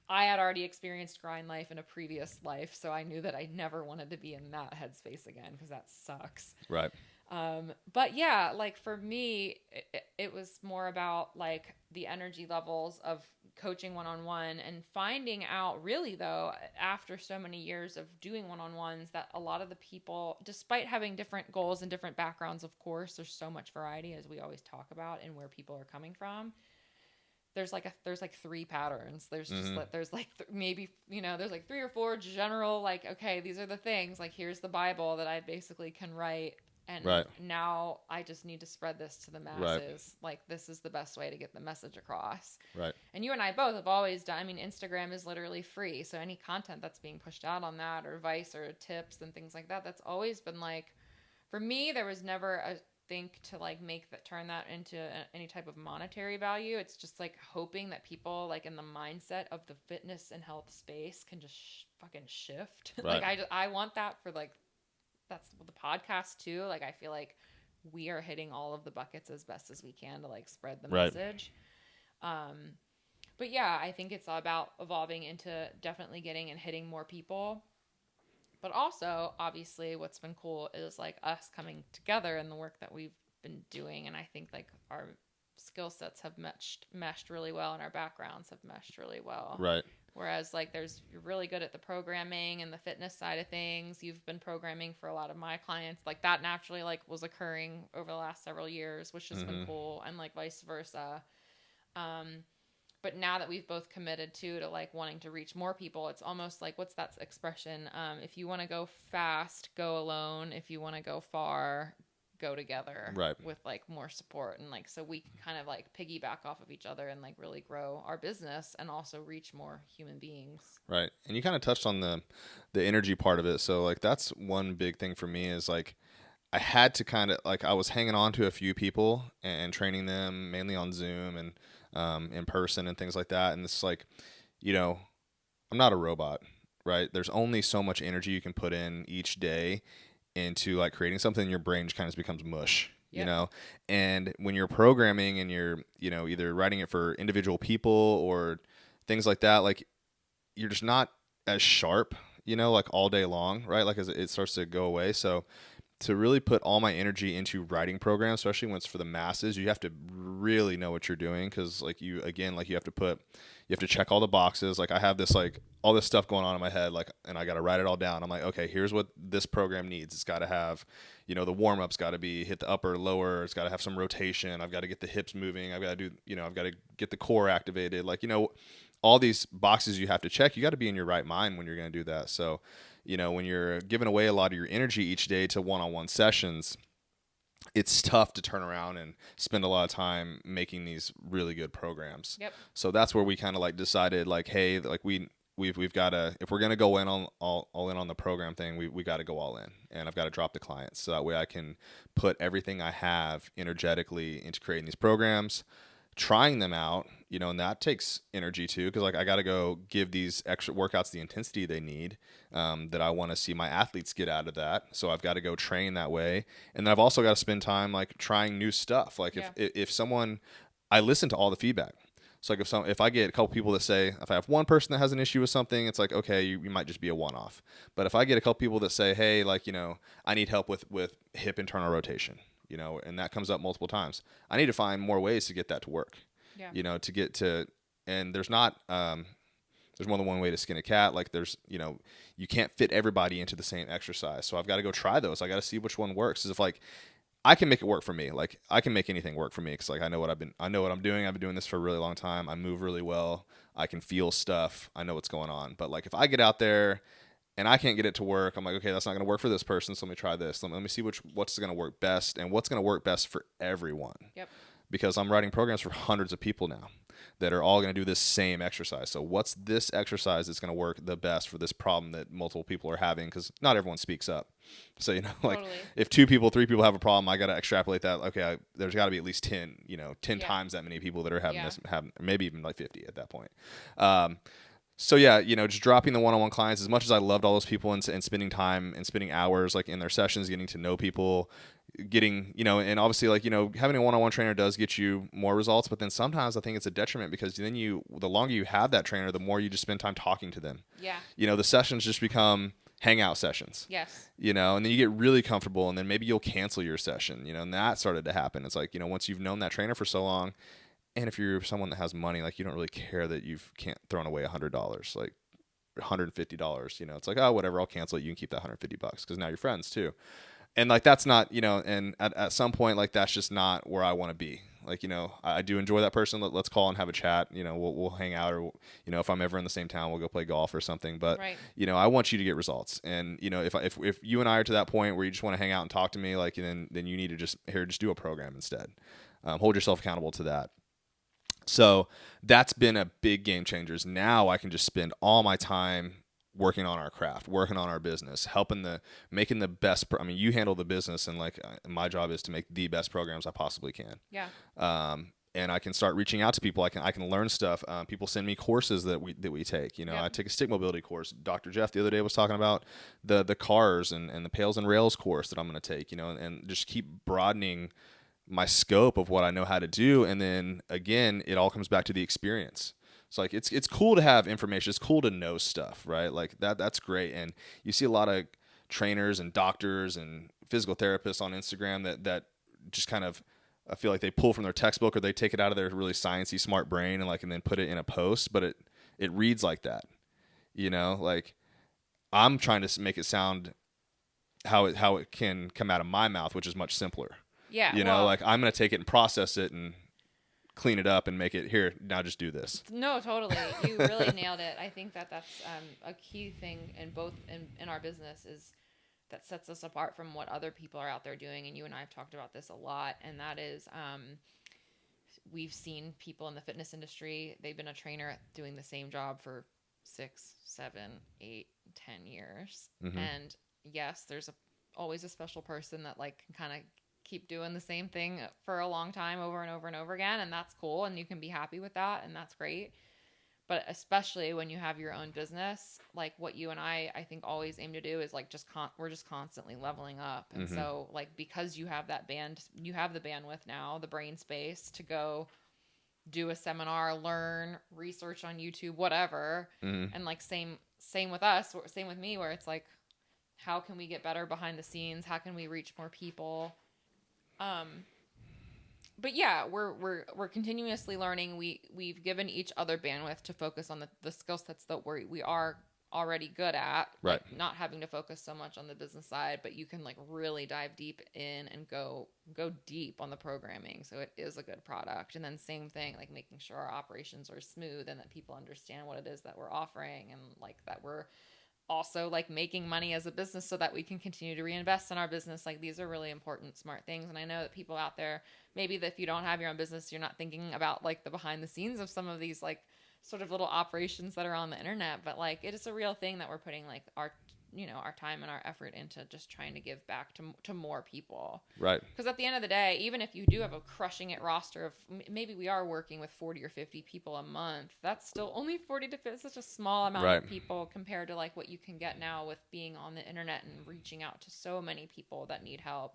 I had already experienced grind life in a previous life, so I knew that I never wanted to be in that headspace again because that sucks. Right. But yeah, like for me, it was more about like the energy levels of coaching one-on-one and finding out really though, after so many years of doing one-on-ones, that a lot of the people, despite having different goals and different backgrounds, of course, there's so much variety as we always talk about and where people are coming from. There's like 3 patterns. There's just there's like maybe, you know, there's like 3 or 4 general, like, okay, these are the things, like here's the Bible that I basically can write. And now I just need to spread this to the masses. Right. Like, this is the best way to get the message across. Right. And you and I both have always done, I mean, Instagram is literally free. So any content that's being pushed out on that, or advice or tips and things like that, that's always been like, for me, there was never a think to like turn that into any type of monetary value. It's just like hoping that people like in the mindset of the fitness and health space can just fucking shift. Right. Like I want that for like, that's the podcast too. Like, I feel like we are hitting all of the buckets as best as we can to like spread the message. But yeah, I think it's all about evolving into definitely getting and hitting more people. But also, obviously, what's been cool is like us coming together and the work that we've been doing. And I think like our skill sets have meshed really well, and our backgrounds have meshed really well. Right. Whereas like you're really good at the programming and the fitness side of things. You've been programming for a lot of my clients. Like that naturally like was occurring over the last several years, which has been cool, and like vice versa. But now that we've both committed to like wanting to reach more people, it's almost like, what's that expression? If you want to go fast, go alone. If you want to go far, go together. Right. With like more support, and like so we can kind of like piggyback off of each other and like really grow our business and also reach more human beings. Right. And you kind of touched on the energy part of it. So like that's one big thing for me is like I had to kind of like I was hanging on to a few people and training them mainly on Zoom and in person and things like that. And it's like, you know, I'm not a robot, right? There's only so much energy you can put in each day into like creating something. Your brain just kind of becomes mush, you know? And when you're programming and you're, you know, either writing it for individual people or things like that, like you're just not as sharp, you know, like all day long, right? Like as it starts to go away. So to really put all my energy into writing programs, especially when it's for the masses, you have to really know what you're doing. Cause like you have to check all the boxes. Like I have this, like all this stuff going on in my head, like, and I got to write it all down. I'm like, okay, here's what this program needs. It's got to have, you know, the warm up's got to be hit the upper, lower. It's got to have some rotation. I've got to get the hips moving. I've got to do, you know, I've got to get the core activated. Like, you know, all these boxes you have to check. You got to be in your right mind when you're going to do that. So, you know, when you're giving away a lot of your energy each day to one-on-one sessions, it's tough to turn around and spend a lot of time making these really good programs. Yep. So that's where we kind of like decided like, hey, like we've got to, if we're going to go in on all in on the program thing, we got to go all in, and I've got to drop the clients. So that way I can put everything I have energetically into creating these programs, trying them out, you know, and that takes energy too, because like I got to go give these extra workouts the intensity they need, that I want to see my athletes get out of that. So I've got to go train that way, and then I've also got to spend time like trying new stuff. Like if someone, I listen to all the feedback. So like if I get a couple people that say, if I have one person that has an issue with something, it's like, okay, you might just be a one-off. But if I get a couple people that say, hey, like, I need help with hip internal rotation, and that comes up multiple times, I need to find more ways to get that to work. Yeah. To get to, and there's not, there's more than one way to skin a cat. Like there's, you can't fit everybody into the same exercise. So I've got to go try those. I got to see which one works. Because if like, I can make it work for me. Like I can make anything work for me. Cause like, I know what I'm doing. I've been doing this for a really long time. I move really well. I can feel stuff. I know what's going on. But like, if I get out there and I can't get it to work, I'm like, okay, that's not going to work for this person. So let me try this. Let me see what's going to work best and what's going to work best for everyone. Yep. Because I'm writing programs for hundreds of people now that are all going to do this same exercise. So what's this exercise that's going to work the best for this problem that multiple people are having? Because not everyone speaks up. So, like Totally. if 2 people, 3 people have a problem, I got to extrapolate that. Okay, there's got to be at least 10, 10 times that many people that are having this, maybe even like 50 at that point. So yeah, just dropping the one-on-one clients, as much as I loved all those people and spending time and spending hours like in their sessions, getting to know people, getting, and obviously like, having a one-on-one trainer does get you more results, but then sometimes I think it's a detriment because then the longer you have that trainer, the more you just spend time talking to them. Yeah. The sessions just become hangout sessions. Yes. And then you get really comfortable and then maybe you'll cancel your session, and that started to happen. It's like, once you've known that trainer for so long, and if you're someone that has money, like you don't really care that you've can't thrown away $100, like $150, it's like, oh, whatever, I'll cancel it. You can keep that $150 because now you're friends too. And like, that's not, and at some point, like, that's just not where I want to be. Like, I do enjoy that person. Let's call and have a chat. We'll hang out, or, if I'm ever in the same town, we'll go play golf or something. But, right. I want you to get results. And, if you and I are to that point where you just want to hang out and talk to me, like, then you need to just do a program instead. Hold yourself accountable to that. So that's been a big game changer. Now I can just spend all my time working on our craft, working on our business, making the best. You handle the business, and like my job is to make the best programs I possibly can. Yeah. And I can start reaching out to people. I can learn stuff. People send me courses that we take. Yep. I take a stick mobility course. Dr. Jeff the other day was talking about the cars and the pails and rails course that I'm going to take. And just keep broadening my scope of what I know how to do. And then again, it all comes back to the experience. So like, it's cool to have information. It's cool to know stuff, right? Like that's great. And you see a lot of trainers and doctors and physical therapists on Instagram that just kind of, I feel like they pull from their textbook or they take it out of their really sciencey smart brain and then put it in a post, but it reads like that, like I'm trying to make it sound how it can come out of my mouth, which is much simpler. Yeah. Like I'm going to take it and process it and clean it up and make it here. Now just do this. No, totally. You really nailed it. I think that's a key thing in our business is that sets us apart from what other people are out there doing. And you and I have talked about this a lot. And that is, we've seen people in the fitness industry. They've been a trainer doing the same job for 6, 7, 8, 10 years. Mm-hmm. And yes, there's always a special person that like can kind of keep doing the same thing for a long time over and over and over again. And that's cool. And you can be happy with that. And that's great. But especially when you have your own business, like what you and I think always aim to do is like we're just constantly leveling up. And mm-hmm. so like, because you have you have the bandwidth now, the brain space to go do a seminar, learn, research on YouTube, whatever. Mm-hmm. And like, same with us, same with me, where it's like, how can we get better behind the scenes? How can we reach more people? But yeah, we're continuously learning. We've given each other bandwidth to focus on the skill sets that we are already good at, right? Like not having to focus so much on the business side, but you can like really dive deep in and go deep on the programming. So it is a good product. And then same thing, like making sure our operations are smooth and that people understand what it is that we're offering and like that we're also like making money as a business so that we can continue to reinvest in our business. Like these are really important, smart things. And I know that people out there, maybe that if you don't have your own business, you're not thinking about like the behind the scenes of some of these like sort of little operations that are on the internet, but like it is a real thing that we're putting like our our time and our effort into just trying to give back to more people. Right. Because at the end of the day, even if you do have a crushing it roster of maybe we are working with 40 or 50 people a month, that's still only 40 to 50. It's such a small amount of people compared to like what you can get now with being on the internet and reaching out to so many people that need help.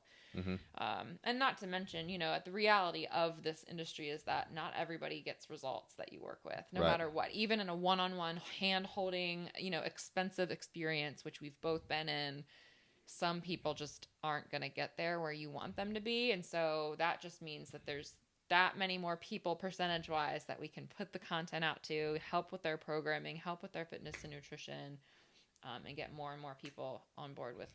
And not to mention, the reality of this industry is that not everybody gets results that you work with, no matter what. Even in a one-on-one hand-holding, expensive experience, which we've both been in, some people just aren't going to get there where you want them to be. And so that just means that there's that many more people percentage-wise that we can put the content out to, help with their programming, help with their fitness and nutrition, and get more and more people on board with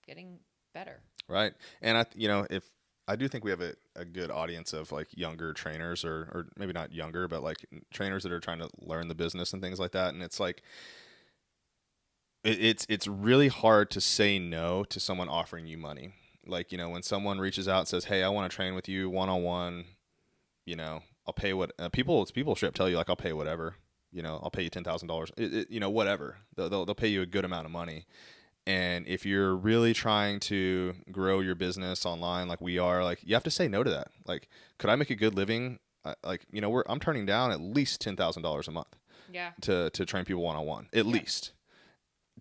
getting better. Right. And I do think we have a good audience of like younger trainers or maybe not younger, but like trainers that are trying to learn the business and things like that. And it's like, it's really hard to say no to someone offering you money. Like, when someone reaches out and says, hey, I want to train with you one-on-one, I'll pay what people straight up tell you, like, I'll pay whatever, I'll pay you $10,000, whatever. They'll pay you a good amount of money. And if you're really trying to grow your business online, like we are, like you have to say no to that. Like, could I make a good living? I'm turning down at least $10,000 a month. Yeah. To train people one-on-one, at least,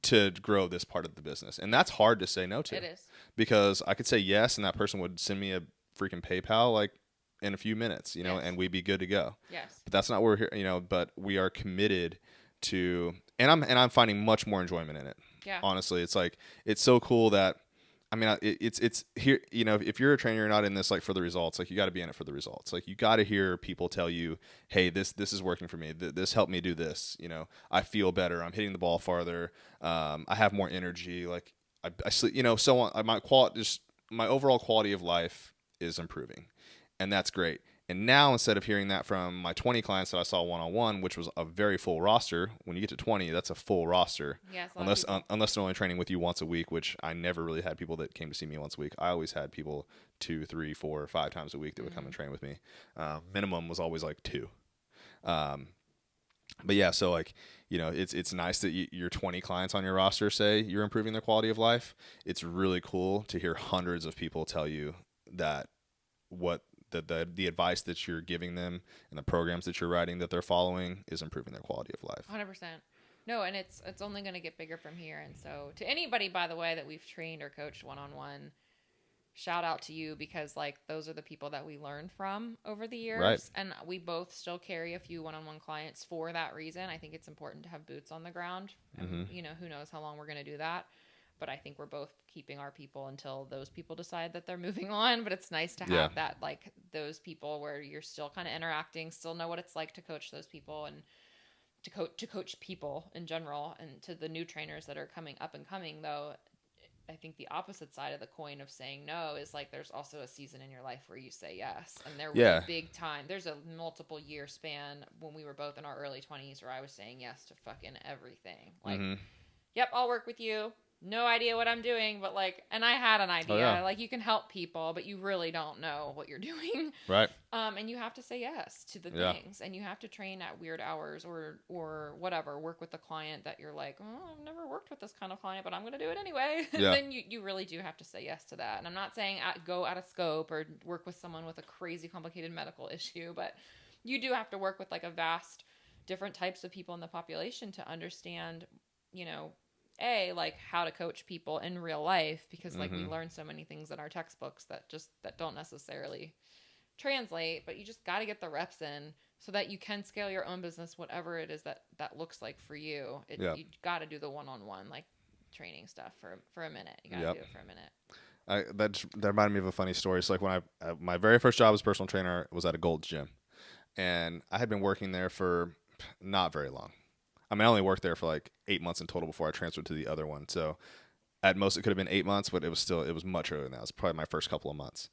to grow this part of the business. And that's hard to say no to. It is. Because I could say yes, and that person would send me a freaking PayPal like in a few minutes, and we'd be good to go. Yes. But that's not where we're here, but we are committed to, and I'm finding much more enjoyment in it. Yeah. Honestly, it's like, it's so cool that, it's here, if you're a trainer, you're not in this like for the results, like you got to be in it for the results. Like you got to hear people tell you, hey, this is working for me. This helped me do this. I feel better. I'm hitting the ball farther. I have more energy. Like I sleep, so on. My overall quality of life is improving, and that's great. And now, instead of hearing that from my 20 clients that I saw one-on-one, which was a very full roster, when you get to 20, that's a full roster. Yes, unless they're only training with you once a week, which I never really had people that came to see me once a week. I always had people 2, 3, 4, 5 times a week that would come and train with me. Minimum was always like 2. But yeah, so like, it's nice that your 20 clients on your roster say you're improving their quality of life. It's really cool to hear hundreds of people tell you that the advice that you're giving them and the programs that you're writing that they're following is improving their quality of life. 100%. No, and it's only going to get bigger from here. And so to anybody, by the way, that we've trained or coached one-on-one, shout out to you, because like those are the people that we learned from over the years. Right. And we both still carry a few one-on-one clients for that reason. I think it's important to have boots on the ground. And, who knows how long we're going to do that. But I think we're both keeping our people until those people decide that they're moving on. But it's nice to have that, like those people where you're still kind of interacting, still know what it's like to coach those people and to coach people in general. And to the new trainers that are coming up and coming, though, I think the opposite side of the coin of saying no is like there's also a season in your life where you say yes. And there was a big time. There's a multiple year span when we were both in our early 20s where I was saying yes to fucking everything. Like, yep, I'll work with you. No idea what I'm doing, but like, and I had an idea. Oh, yeah. Like, you can help people, but you really don't know what you're doing. Right. And you have to say yes to the things, and you have to train at weird hours or whatever. Work with the client that you're like, oh, I've never worked with this kind of client, but I'm going to do it anyway. Yeah. Then you really do have to say yes to that. And I'm not saying go out of scope or work with someone with a crazy complicated medical issue, but you do have to work with like a vast different types of people in the population to understand, like how to coach people in real life, because like we learn so many things in our textbooks that don't necessarily translate, but you just got to get the reps in so that you can scale your own business, whatever it is that looks like for you. You got to do the one-on-one like training stuff for a minute. You got to do it for a minute. That reminded me of a funny story. So like when my very first job as personal trainer was at a Gold's Gym, and I had been working there for not very long. I only worked there for like 8 months in total before I transferred to the other one. So at most it could have been 8 months, but it was much earlier than that. It was probably my first couple of months.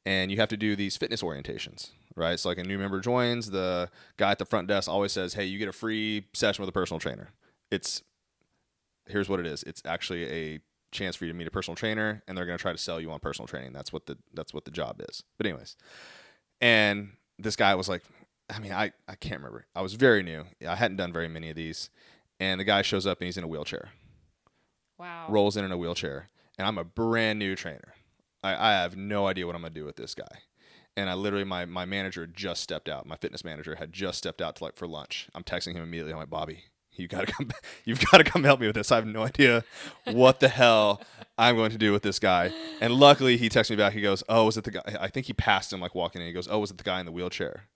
And you have to do these fitness orientations, right? So like a new member joins, the guy at the front desk always says, hey, you get a free session with a personal trainer. Here's what it is. It's actually a chance for you to meet a personal trainer, and they're going to try to sell you on personal training. That's what the job is. But anyways, and this guy was like, I can't remember. I was very new. I hadn't done very many of these. And the guy shows up and he's in a wheelchair. Wow. rolls in a wheelchair, and I'm a brand new trainer. I have no idea what I'm going to do with this guy. And I literally, my manager just stepped out. My fitness manager had just stepped out to for lunch. I'm texting him immediately. I'm like, Bobby, you got to come. You've got to come help me with this. I have no idea what the hell I'm going to do with this guy. And luckily, he texted me back. He goes, "Oh, was it the guy?" I think he passed him walking in. He goes, "Oh, was it the guy in the wheelchair?"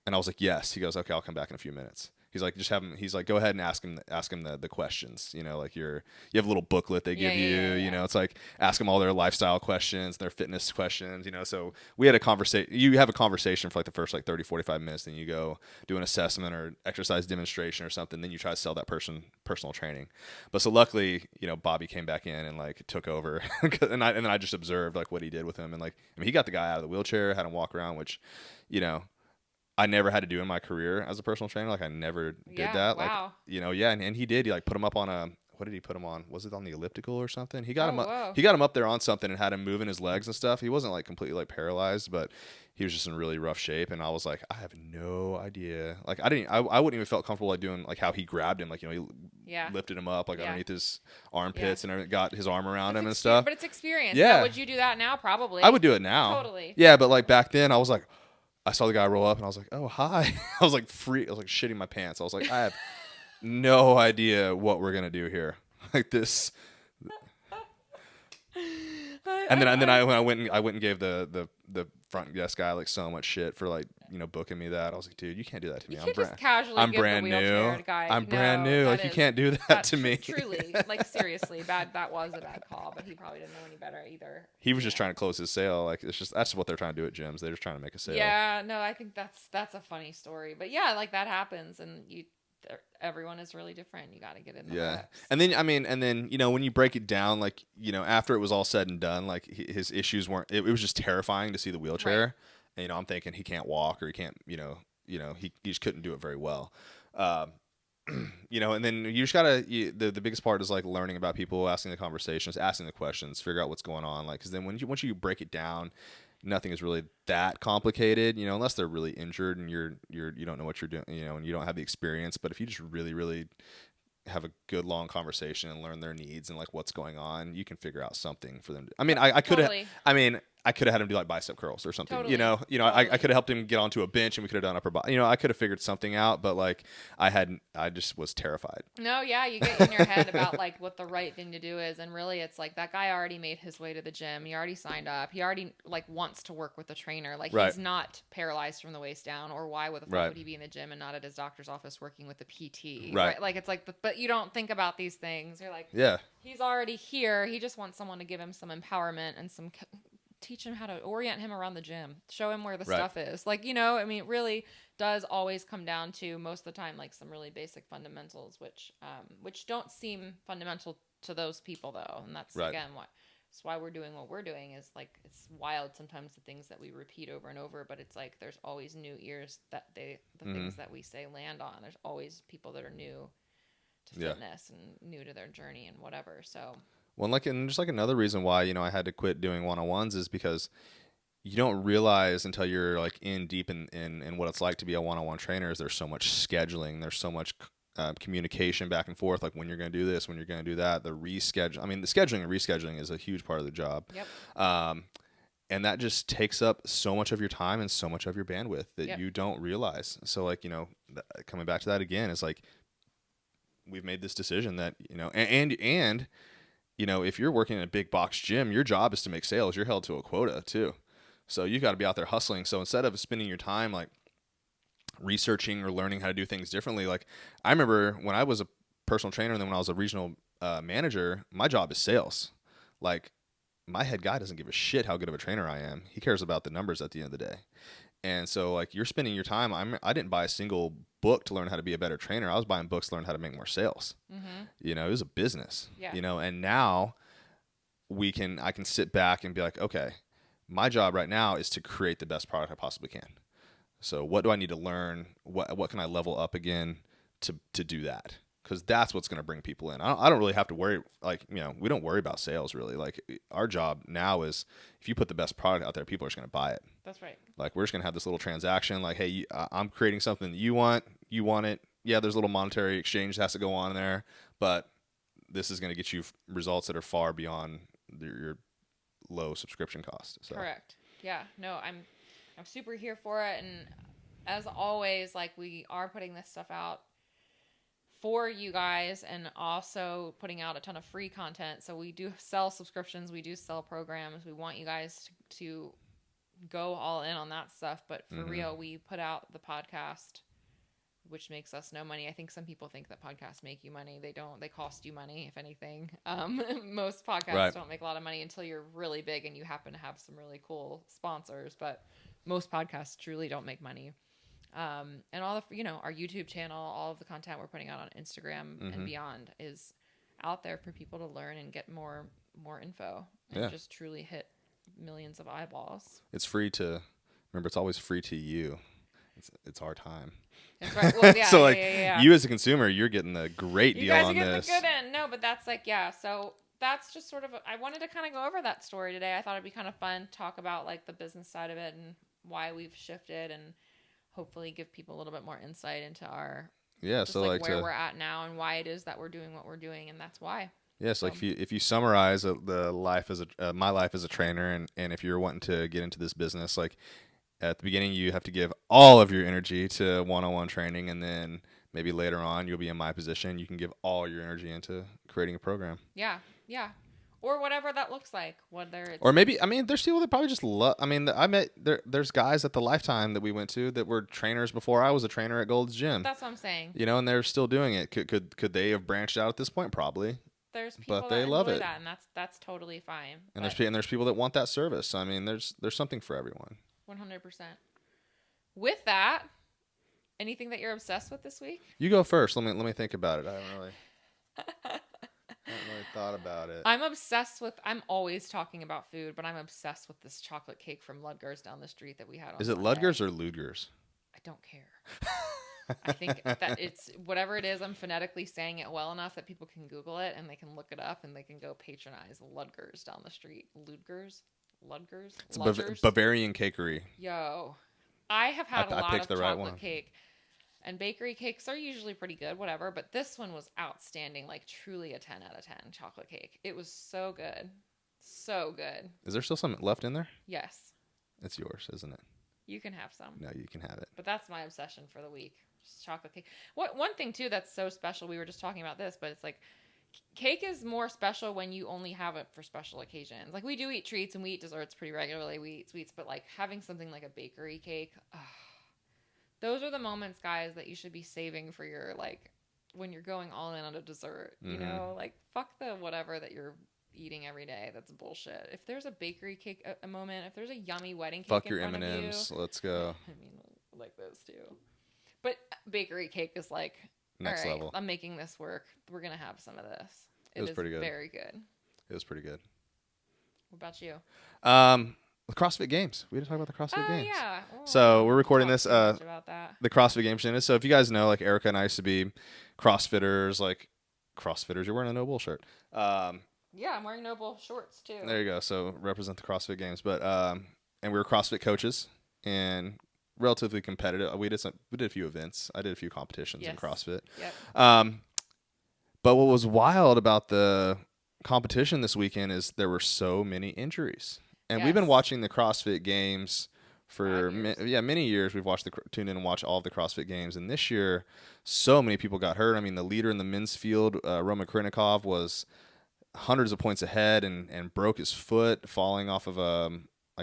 And I was like, "Yes." He goes, "Okay, I'll come back in a few minutes." He's like, "Just have him." He's like, "Go ahead and ask him the questions. You have a little booklet they give you. You know, it's like ask them all their lifestyle questions, their fitness questions. So we had a conversation. You have a conversation for the first 30, 45 minutes. Then you go do an assessment or exercise demonstration or something. Then you try to sell that person personal training. But so luckily, Bobby came back in and took over, and then I just observed what he did with him. And he got the guy out of the wheelchair, had him walk around, which, I never had to do in my career as a personal trainer. I never did that. Wow. And he did. He put him up on what did he put him on? Was it on the elliptical or something? He got him up. Whoa. He got him up there on something and had him moving his legs and stuff. He wasn't completely paralyzed, but he was just in really rough shape. And I was like, I have no idea. I wouldn't even felt comfortable doing how he grabbed him. He lifted him up underneath his armpits and got his arm around him and stuff. But it's experience. Yeah. Would you do that now? Probably. I would do it now. Totally. Yeah, but back then I was like, I saw the guy roll up and I was like, "Oh, hi." I was free. I was shitting my pants. I was like, I have no idea what we're gonna do here. This. And then I went and gave the front desk guy so much shit for booking me that. I was like, dude, you can't do that to me. I'm brand new. I'm brand new. You can't do that to me. Truly, seriously, bad. That was a bad call, but he probably didn't know any better either. He was just trying to close his sale. That's what they're trying to do at gyms. They're just trying to make a sale. Yeah, no, I think that's a funny story, but yeah, that happens, and everyone is really different. You got to get in the box. And then when you break it down, after it was all said and done, his issues weren't. It was just terrifying to see the wheelchair. Right. And I'm thinking he can't walk or he can't. He just couldn't do it very well. And then you just gotta. The biggest part is learning about people, asking the conversations, asking the questions, figure out what's going on. Because then once you break it down, nothing is really that complicated, unless they're really injured and you don't know what you're doing, and you don't have the experience. But if you just really, really have a good long conversation and learn their needs and what's going on, you can figure out something for them. I could have. I could have had him do bicep curls or something. Totally. Totally. I could have helped him get onto a bench and we could have done upper body. I could have figured something out, but I just was terrified. No, yeah, you get in your head about what the right thing to do is, and really it's that guy already made his way to the gym. He already signed up. He already wants to work with a trainer. Right. He's not paralyzed from the waist down, or why the fuck would he be in the gym and not at his doctor's office working with a PT? Right. It's but you don't think about these things. You're yeah, he's already here. He just wants someone to give him some empowerment and some teach him how to orient him around the gym, show him where the stuff is. It really does always come down to, most of the time, some really basic fundamentals, which don't seem fundamental to those people though. And that's again why we're doing what we're doing is it's wild sometimes the things that we repeat over and over, but it's there's always new ears that the things that we say land on. There's always people that are new to fitness and new to their journey and whatever. So well, and just another reason why, I had to quit doing one-on-ones is because you don't realize until you're in deep in what it's like to be a one-on-one trainer is there's so much scheduling. There's so much communication back and forth, when you're going to do this, when you're going to do that, the reschedule. The scheduling and rescheduling is a huge part of the job. Yep. And that just takes up so much of your time and so much of your bandwidth that you don't realize. So coming back to that again, it's we've made this decision that, and if you're working in a big box gym, your job is to make sales. You're held to a quota too. So you got to be out there hustling. So instead of spending your time researching or learning how to do things differently, I remember when I was a personal trainer and then when I was a regional manager, my job is sales. My head guy doesn't give a shit how good of a trainer I am. He cares about the numbers at the end of the day. And so you're spending your time. I didn't buy a single book to learn how to be a better trainer. I was buying books to learn how to make more sales. Mm-hmm. It was a business. Yeah. And now I can sit back and be okay, my job right now is to create the best product I possibly can. So what do I need to learn? What can I level up again to do that? Because that's what's going to bring people in. I don't really have to worry. We don't worry about sales really. Our job now is if you put the best product out there, people are just going to buy it. That's right. We're just going to have this little transaction. Hey, I'm creating something that you want. You want it. Yeah, there's a little monetary exchange that has to go on there, but this is going to get you results that are far beyond your low subscription cost. So. Correct. Yeah. No, I'm super here for it. And as always, like, we are putting this stuff out for you guys and also putting out a ton of free content. So we do sell subscriptions. We do sell programs. We want you guys to go all in on that stuff. But for real, we put out the podcast, which makes us no money. I think some people think that podcasts make you money. They don't. They cost you money, if anything. Most podcasts don't make a lot of money until you're really big and you happen to have some really cool sponsors. But most podcasts truly don't make money. And all the, our YouTube channel, all of the content we're putting out on Instagram and beyond is out there for people to learn and get more info and just truly hit millions of eyeballs. It's free to, remember, it's always free to you. It's our time. That's right. Well, yeah. So you as a consumer, you're getting the great deal on this. You guys are getting the good end. No, but that's so that's just sort of, I wanted to kind of go over that story today. I thought it'd be kind of fun to talk about like the business side of it and why we've shifted and hopefully give people a little bit more insight into our where we're at now and why it is that we're doing what we're doing, and that's why. Yes, like if you summarize the life as my life as a trainer, and if you're wanting to get into this business, like at the beginning you have to give all of your energy to one-on-one training, and then maybe later on you'll be in my position, you can give all your energy into creating a program. Yeah. Or whatever that looks like, whether it's... Or maybe, there's people that probably just love... I met... There's guys at the Lifetime that we went to that were trainers before I was a trainer at Gold's Gym. That's what I'm saying. And they're still doing it. Could they have branched out at this point? Probably. There's people but they love it. That, and that's totally fine. And there's people that want that service. So, there's something for everyone. 100%. With that, anything that you're obsessed with this week? You go first. Let me think about it. I haven't really thought about it. I'm always talking about food, but I'm obsessed with this chocolate cake from Ludger's down the street that we had on Is it Sunday. Ludger's or Ludger's? I don't care. I think that it's whatever it is, I'm phonetically saying it well enough that people can Google it and they can look it up and they can go patronize Ludger's down the street. Ludger's? It's a Bavarian cakery. Yo. I have had a lot of chocolate cake. And bakery cakes are usually pretty good, whatever. But this one was outstanding, like truly a 10 out of 10 chocolate cake. It was so good. So good. Is there still some left in there? Yes. It's yours, isn't it? You can have some. No, you can have it. But that's my obsession for the week. Just chocolate cake. One thing, too, that's so special, we were just talking about this, but it's like cake is more special when you only have it for special occasions. Like we do eat treats and we eat desserts pretty regularly. We eat sweets, but like having something like a bakery cake, those are the moments, guys, that you should be saving for your, like, when you're going all in on a dessert, you know? Like, fuck the whatever that you're eating every day. That's bullshit. If there's a bakery cake a moment, if there's a yummy wedding cake fuck in your front M&Ms. of you, let's go. Like those too. But bakery cake is like, next level. I'm making this work. We're going to have some of this. It was pretty good. Very good. It was pretty good. What about you? The CrossFit Games. We didn't talk about the CrossFit Games. Yeah. So we're recording this. About that. The CrossFit Games. So if you guys know, like Erika and I used to be CrossFitters. Like CrossFitters, you're wearing a No Bull shirt. Yeah, I'm wearing No Bull shorts too. There you go. So represent the CrossFit Games. But and we were CrossFit coaches and relatively competitive. We did a few events. I did a few competitions in CrossFit. Yep. But what was wild about the competition this weekend is there were so many injuries. And we've been watching the CrossFit Games for many years. We've tuned in and watched all of the CrossFit Games. And this year, so many people got hurt. The leader in the men's field, Roman Krinikov, was hundreds of points ahead and broke his foot falling off of a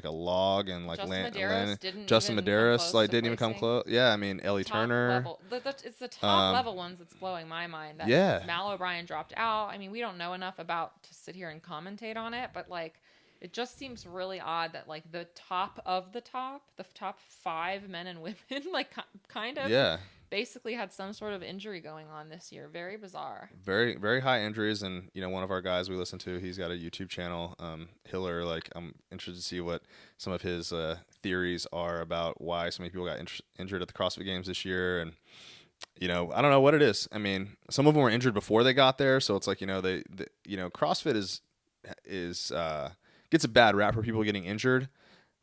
log and like Justin Medeiros didn't even come close. Yeah, Ellie top Turner. Level. It's the top level ones that's blowing my mind. That Mal O'Brien dropped out. We don't know enough about to sit here and commentate on it, but like. It just seems really odd that like the top 5 men and women, like kind of basically had some sort of injury going on this year. Very bizarre. Very, very high injuries. And, one of our guys we listen to, he's got a YouTube channel, Hiller. Like, I'm interested to see what some of his theories are about why so many people got injured at the CrossFit Games this year. And, I don't know what it is. Some of them were injured before they got there. So it's like, CrossFit is gets a bad rap for people getting injured,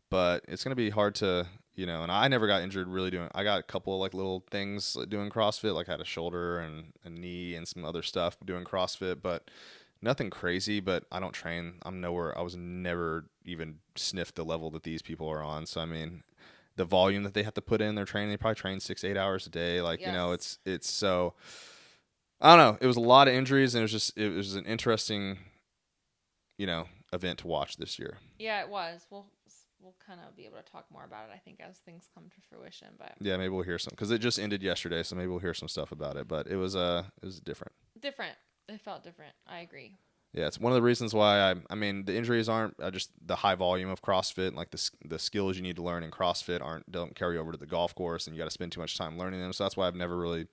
but it's gonna be hard to, and I never got injured really doing. I got a couple of like little things doing CrossFit, like I had a shoulder and a knee and some other stuff doing CrossFit, but nothing crazy. But I don't train. I'm nowhere. I was never even sniffed the level that these people are on. So I mean, the volume that they have to put in their training, they probably train 6-8 hours a day. Like it's so. I don't know. It was a lot of injuries, and it was an interesting, event to watch this year. Yeah, it was. We'll kind of be able to talk more about it, I think, as things come to fruition. But yeah, maybe we'll hear some, because it just ended yesterday, so maybe we'll hear some stuff about it. But it was different. Different. It felt different. I agree. Yeah, it's one of the reasons why I mean, the injuries aren't just the high volume of CrossFit, and like the skills you need to learn in CrossFit don't carry over to the golf course, and you got to spend too much time learning them. So that's why I've never really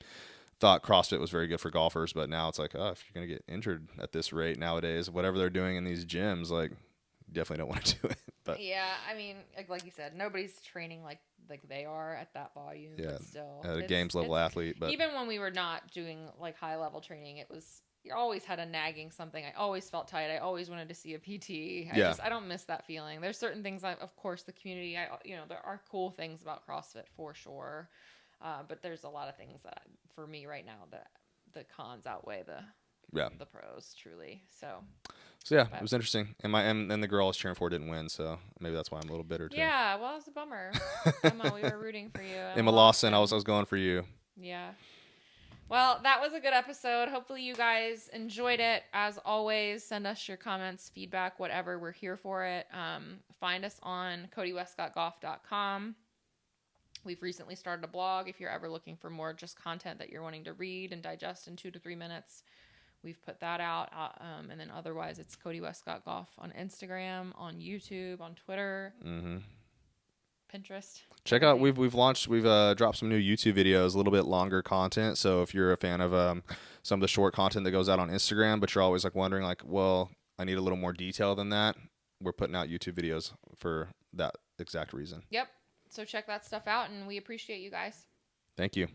thought CrossFit was very good for golfers. But now it's like, oh, if you're gonna get injured at this rate nowadays, whatever they're doing in these gyms, like, you definitely don't want to do it. But yeah, I mean, like you said, nobody's training like they are at that volume. yeah, but still, a games level athlete. But even when we were not doing like high level training, you always had a nagging something. I always felt tight. I always wanted to see a PT. I don't miss that feeling. There's certain things, of course, the community, there are cool things about CrossFit for sure. But there's a lot of things that for me right now that the cons outweigh the pros, truly. So yeah, it was interesting. And the girl I was cheering for didn't win, so maybe that's why I'm a little bitter too. Yeah, well, it's a bummer. Emma, we were rooting for you. Emma Lawson, I was going for you. Yeah. Well, that was a good episode. Hopefully you guys enjoyed it. As always, send us your comments, feedback, whatever. We're here for it. Find us on codywescottgolf.com. We've recently started a blog. If you're ever looking for more just content that you're wanting to read and digest in 2 to 3 minutes, we've put that out. And then otherwise, it's Cody Wescott Golf on Instagram, on YouTube, on Twitter. Mm-hmm. Pinterest. Check out, we've dropped some new YouTube videos, a little bit longer content. So if you're a fan of some of the short content that goes out on Instagram, but you're always like wondering like, well, I need a little more detail than that, we're putting out YouTube videos for that exact reason. Yep. So check that stuff out, and we appreciate you guys. Thank you.